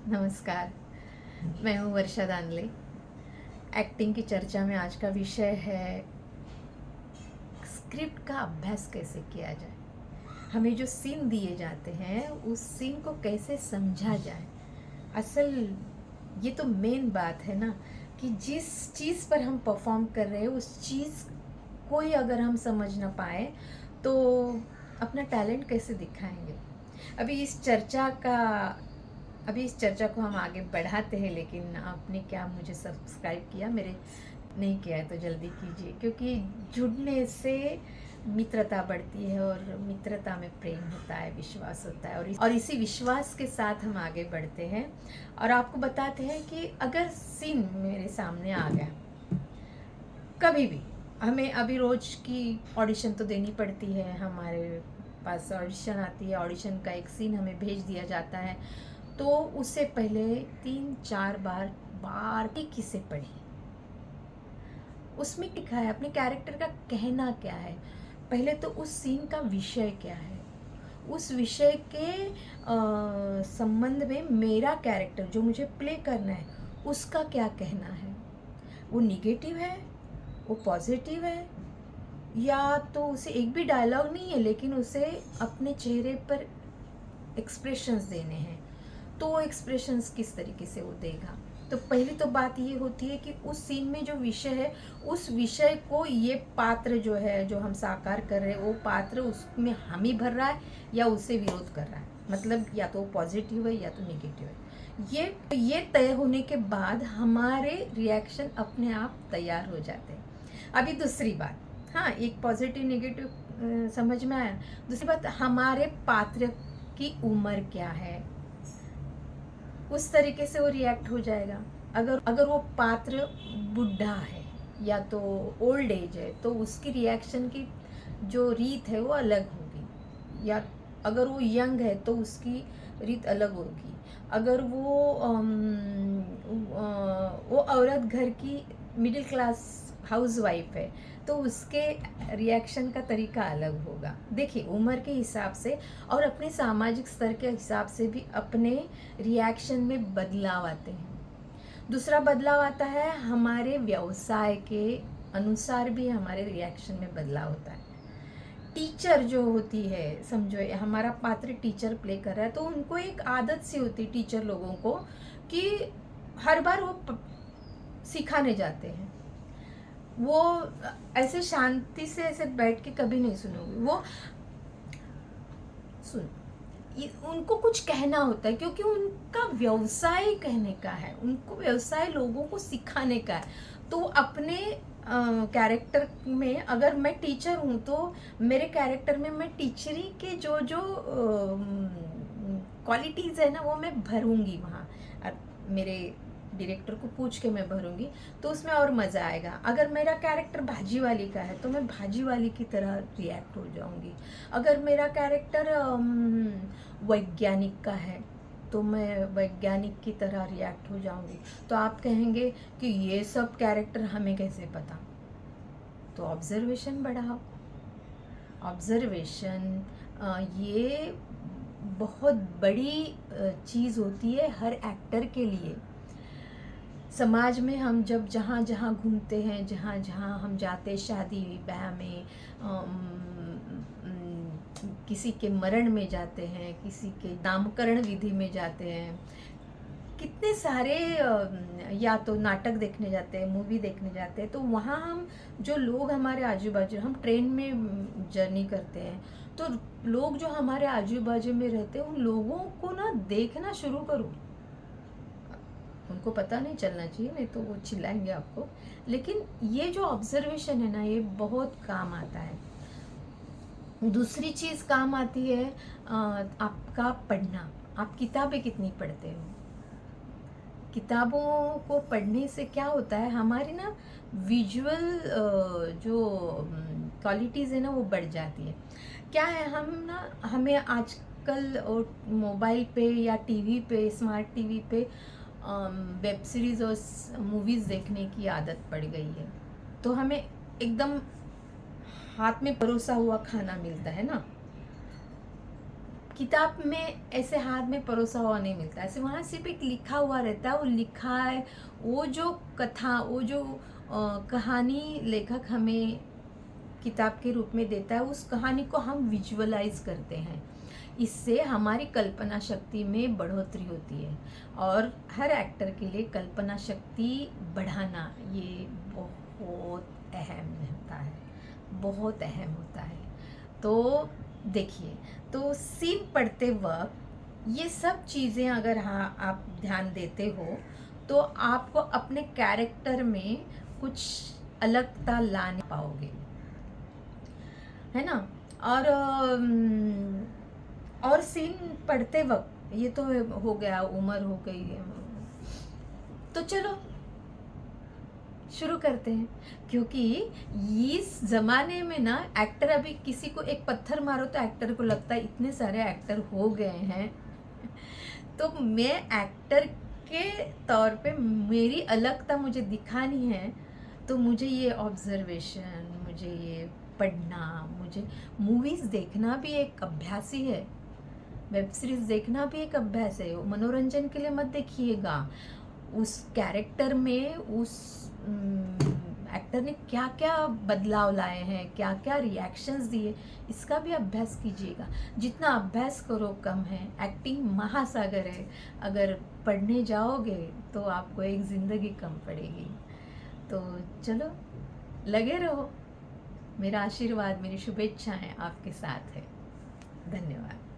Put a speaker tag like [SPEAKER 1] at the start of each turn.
[SPEAKER 1] नमस्कार। मैं हूँ वर्षा दानले। एक्टिंग की चर्चा में आज का विषय है स्क्रिप्ट का अभ्यास कैसे किया जाए। हमें जो सीन दिए जाते हैं उस सीन को कैसे समझा जाए। असल ये तो मेन बात है ना कि जिस चीज़ पर हम परफॉर्म कर रहे हैं उस चीज़ को ही अगर हम समझ ना पाए तो अपना टैलेंट कैसे दिखाएंगे। अभी इस चर्चा का अभी इस चर्चा को हम आगे बढ़ाते हैं, लेकिन आपने क्या मुझे सब्सक्राइब किया? मेरे नहीं किया है तो जल्दी कीजिए, क्योंकि जुड़ने से मित्रता बढ़ती है और मित्रता में प्रेम होता है, विश्वास होता है, और इसी विश्वास के साथ हम आगे बढ़ते हैं। और आपको बताते हैं कि अगर सीन मेरे सामने आ गया कभी भी, हमें अभी रोज की ऑडिशन तो देनी पड़ती है, हमारे पास ऑडिशन आती है, ऑडिशन का एक सीन हमें भेज दिया जाता है, तो उससे पहले 3-4 बार की से पढ़ी, उसमें लिखा है अपने कैरेक्टर का कहना क्या है। पहले तो उस सीन का विषय क्या है, उस विषय के संबंध में मेरा कैरेक्टर जो मुझे प्ले करना है उसका क्या कहना है। वो निगेटिव है, वो पॉजिटिव है, या तो उसे एक भी डायलॉग नहीं है लेकिन उसे अपने चेहरे पर एक्सप्रेशंस देने हैं, तो वो एक्सप्रेशंस किस तरीके से वो देगा। तो पहली तो बात ये होती है कि उस सीन में जो विषय है उस विषय को ये पात्र जो है, जो हम साकार कर रहे हैं, वो पात्र उसमें हामी भर रहा है या उससे विरोध कर रहा है, मतलब या तो पॉजिटिव है या तो नेगेटिव है। ये तय होने के बाद हमारे रिएक्शन अपने आप तैयार हो जाते हैं। अभी दूसरी बात, हाँ, एक पॉजिटिव नेगेटिव समझ में आया। दूसरी बात, हमारे पात्र की उम्र क्या है, उस तरीके से वो रिएक्ट हो जाएगा। अगर वो पात्र बुढ़ा है या तो ओल्ड एज है तो उसकी रिएक्शन की जो रीत है वो अलग होगी, या अगर वो यंग है तो उसकी रीत अलग होगी। अगर वो औरत घर की मिडिल क्लास हाउसवाइफ है तो उसके रिएक्शन का तरीका अलग होगा। देखिए, उम्र के हिसाब से और अपने सामाजिक स्तर के हिसाब से भी अपने रिएक्शन में बदलाव आते हैं। दूसरा बदलाव आता है हमारे व्यवसाय के अनुसार भी हमारे रिएक्शन में बदलाव होता है। टीचर जो होती है, समझो हमारा पात्र टीचर प्ले कर रहा है, तो उनको एक आदत सी होती है टीचर लोगों को कि हर बार वो सिखाने जाते हैं। वो ऐसे शांति से ऐसे बैठ के कभी नहीं सुनोगे, वो सुन उनको कुछ कहना होता है, क्योंकि उनका व्यवसाय कहने का है, उनको व्यवसाय लोगों को सिखाने का है। तो अपने कैरेक्टर में, अगर मैं टीचर हूँ तो मेरे कैरेक्टर में मैं टीचरी के जो जो क्वालिटीज़ है ना वो मैं भरूंगी वहाँ, मेरे डायरेक्टर को पूछ के मैं भरूंगी, तो उसमें और मज़ा आएगा। अगर मेरा कैरेक्टर भाजी वाली का है तो मैं भाजी वाली की तरह रिएक्ट हो जाऊंगी। अगर मेरा कैरेक्टर वैज्ञानिक का है तो मैं वैज्ञानिक की तरह रिएक्ट हो जाऊंगी। तो आप कहेंगे कि ये सब कैरेक्टर हमें कैसे पता? तो ऑब्जर्वेशन बढ़ाओ। ऑब्जर्वेशन ये बहुत बड़ी चीज़ होती है हर एक्टर के लिए। समाज में हम जब जहाँ जहाँ घूमते हैं, जहाँ जहाँ हम जाते, शादी ब्याह में, किसी के मरण में जाते हैं, किसी के नामकरण विधि में जाते हैं, कितने सारे या तो नाटक देखने जाते हैं, मूवी देखने जाते हैं, तो वहाँ हम जो लोग हमारे आजू बाजू, हम ट्रेन में जर्नी करते हैं, तो लोग जो हमारे आजू बाजू में रहते हैं उन लोगों को ना देखना शुरू करो। उनको पता नहीं चलना चाहिए, नहीं तो वो चिल्लाएंगे आपको, लेकिन ये जो ऑब्जर्वेशन है ना ये बहुत काम आता है। दूसरी चीज़ काम आती है आपका पढ़ना। आप किताबें कितनी पढ़ते हो? किताबों को पढ़ने से क्या होता है, हमारी ना विजुअल जो क्वालिटीज़ है ना वो बढ़ जाती है। क्या है, हमें आजकल मोबाइल पे या टीवी पे, स्मार्ट टीवी पे वेब सीरीज़ और मूवीज़ देखने की आदत पड़ गई है। तो हमें एकदम हाथ में परोसा हुआ खाना मिलता है ना, किताब में ऐसे हाथ में परोसा हुआ नहीं मिलता, ऐसे वहाँ सिर्फ एक लिखा हुआ रहता है, वो लिखा है, वो जो कथा, वो जो कहानी लेखक हमें किताब के रूप में देता है, उस कहानी को हम विजुअलाइज करते हैं। इससे हमारी कल्पना शक्ति में बढ़ोतरी होती है, और हर एक्टर के लिए कल्पना शक्ति बढ़ाना ये बहुत अहम होता है, बहुत अहम होता है। तो देखिए, तो सीन पढ़ते वक्त ये सब चीज़ें अगर हाँ आप ध्यान देते हो, तो आपको अपने कैरेक्टर में कुछ अलगता लाने पाओगे, है ना। और और सीन पढ़ते वक्त ये तो हो गया, उम्र हो गई, तो चलो शुरू करते हैं। क्योंकि इस ज़माने में ना एक्टर, अभी किसी को एक पत्थर मारो तो एक्टर को लगता है इतने सारे एक्टर हो गए हैं। तो मैं एक्टर के तौर पे मेरी अलगता मुझे दिखानी है, तो मुझे ये ऑब्जर्वेशन, मुझे ये पढ़ना, मुझे मूवीज़ देखना भी एक अभ्यास ही है, वेब सीरीज़ देखना भी एक अभ्यास है। मनोरंजन के लिए मत देखिएगा, उस कैरेक्टर में उस एक्टर ने क्या क्या बदलाव लाए हैं, क्या क्या रिएक्शंस दिए, इसका भी अभ्यास कीजिएगा। जितना अभ्यास करो कम है। एक्टिंग महासागर है, अगर पढ़ने जाओगे तो आपको एक ज़िंदगी कम पड़ेगी। तो चलो लगे रहो, मेरा आशीर्वाद, मेरी शुभेच्छाएं आपके साथ है। धन्यवाद।